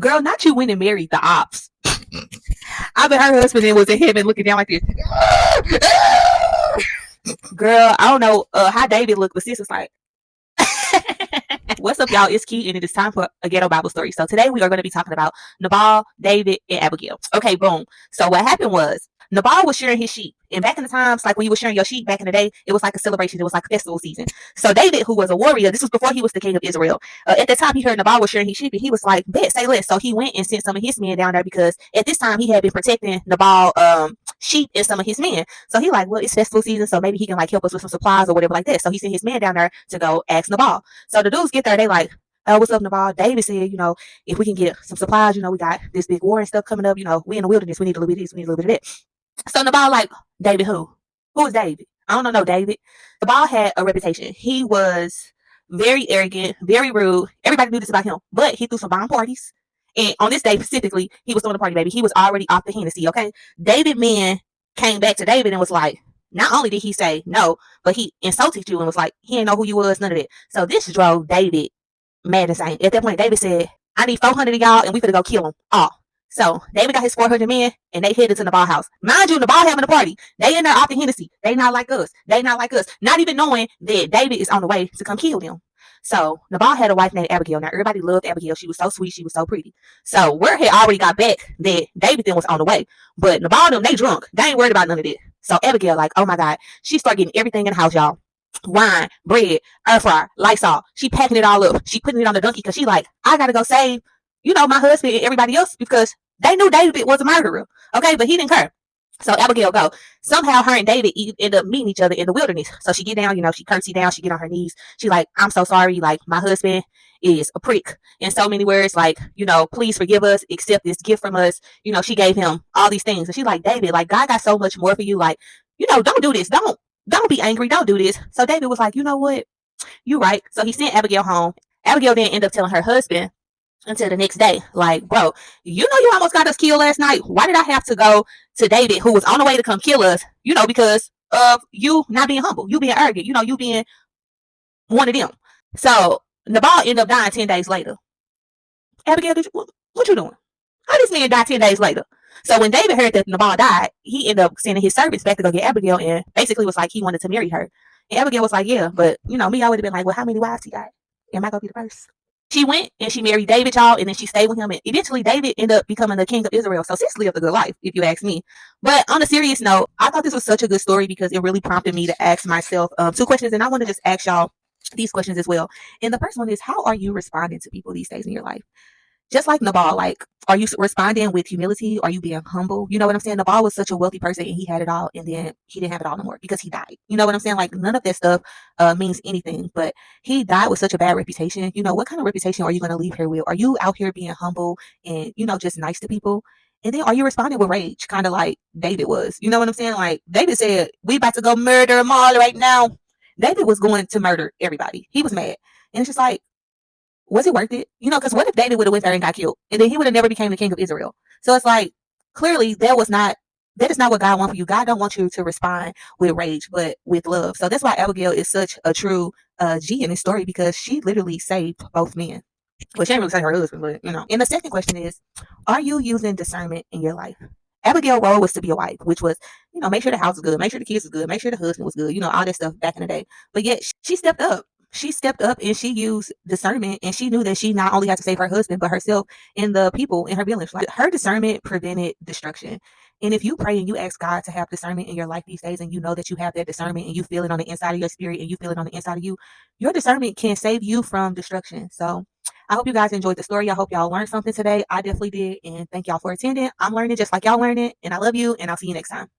Girl, not you went and married the ops. I bet her husband then was in heaven looking down like this. Girl, I don't know how David looked, but sis was like, what's up, y'all? It's Key, and it is time for a ghetto Bible story. So today we are going to be talking about Nabal, David, and Abagail. Okay, boom. So what happened was Nabal was shearing his sheep. And back in the times, like when you were shearing your sheep back in the day, it was like a celebration. It was like festival season. So David, who was a warrior, this was before he was the king of Israel. At the time, he heard Nabal was shearing his sheep, and he was like, bet, say less. So he went and sent some of his men down there because at this time, he had been protecting Nabal sheep and some of his men. So he like, well, it's festival season, so maybe he can like help us with some supplies or whatever like that. So he sent his men down there to go ask Nabal. So the dudes get there, they like, oh, what's up, Nabal? David said, if we can get some supplies, we got this big war and stuff coming up, we in the wilderness, we need a little bit of this, we need a little bit of that. So Nabal like, David who? Who is David? I don't know no David. Nabal had a reputation. He was very arrogant, very rude. Everybody knew this about him, but he threw some bomb parties. And on this day specifically, he was throwing a party, baby. He was already off the Hennessy, okay? David men came back to David and was like, not only did he say no, but he insulted you and was like, he didn't know who you was, none of that. So this drove David mad insane. At that point, David said, I need 400 of y'all and we finna go kill them all. So David got his 400 men and they headed to Nabal house. Mind you, Nabal having a party. They in there off the Hennessy. They not like us. They not like us. Not even knowing that David is on the way to come kill them. So Nabal had a wife named Abagail. Now everybody loved Abagail. She was so sweet. She was so pretty. So word had already got back that David then was on the way. But Nabal them, they drunk. They ain't worried about none of that. So Abagail like, oh my God. She start getting everything in the house, y'all. Wine, bread, air fryer, Lysol. She packing it all up. She putting it on the donkey because she like, I gotta go save, my husband and everybody else because they knew David was a murderer. Okay, but he didn't care. So Abagail go. Somehow her and David end up meeting each other in the wilderness. So she get down, she curtsy down, she get on her knees. She like, I'm so sorry. Like, my husband is a prick. In so many words, like, please forgive us, accept this gift from us. She gave him all these things. And she's like, David, like, God got so much more for you. Like, don't do this. Don't be angry. Don't do this. So David was like, you know what? You right. So he sent Abagail home. Abagail then ended up telling her husband until the next day, like, bro, you almost got us killed last night. Why did I have to go to David, who was on the way to come kill us, because of you not being humble, you being arrogant, you being one of them. So Nabal ended up dying 10 days later. Abagail, what you doing? How this man died 10 days later? So when David heard that Nabal died, he ended up sending his servants back to go get Abagail and basically was like he wanted to marry her. And Abagail was like, yeah, but me, I would have been like, well, how many wives he got? Am I going to be the first? She went and she married David, y'all, and then she stayed with him. And eventually, David ended up becoming the king of Israel. So sis lived a good life, if you ask me. But on a serious note, I thought this was such a good story because it really prompted me to ask myself 2 questions. And I want to just ask y'all these questions as well. And the first one is, how are you responding to people these days in your life? Just like Nabal, like, are you responding with humility? Are you being humble? You know what I'm saying? Nabal was such a wealthy person and he had it all, and then he didn't have it all no more because he died. You know what I'm saying? Like, none of that stuff means anything, but he died with such a bad reputation. What kind of reputation are you going to leave here with? Are you out here being humble and, just nice to people? And then are you responding with rage, kind of like David was? You know what I'm saying? Like, David said, we about to go murder them all right now. David was going to murder everybody. He was mad. And it's just like, was it worth it? Because what if David would have went there and got killed, and then he would have never became the king of Israel? So it's like, clearly that is not what God wants for you. God don't want you to respond with rage, but with love. So that's why Abagail is such a true G in this story, because she literally saved both men. Well, she didn't really say her husband, but And the second question is, are you using discernment in your life? Abigail's role was to be a wife, which was, make sure the house was good, make sure the kids was good, make sure the husband was good, all that stuff back in the day. But yet she stepped up. She stepped up and she used discernment, and she knew that she not only had to save her husband, but herself and the people in her village. Like, her discernment prevented destruction. And if you pray and you ask God to have discernment in your life these days, and you know that you have that discernment and you feel it on the inside of your spirit and you feel it on the inside of you, your discernment can save you from destruction. So I hope you guys enjoyed the story. I hope y'all learned something today. I definitely did. And thank y'all for attending. I'm learning just like y'all learning. And I love you. And I'll see you next time.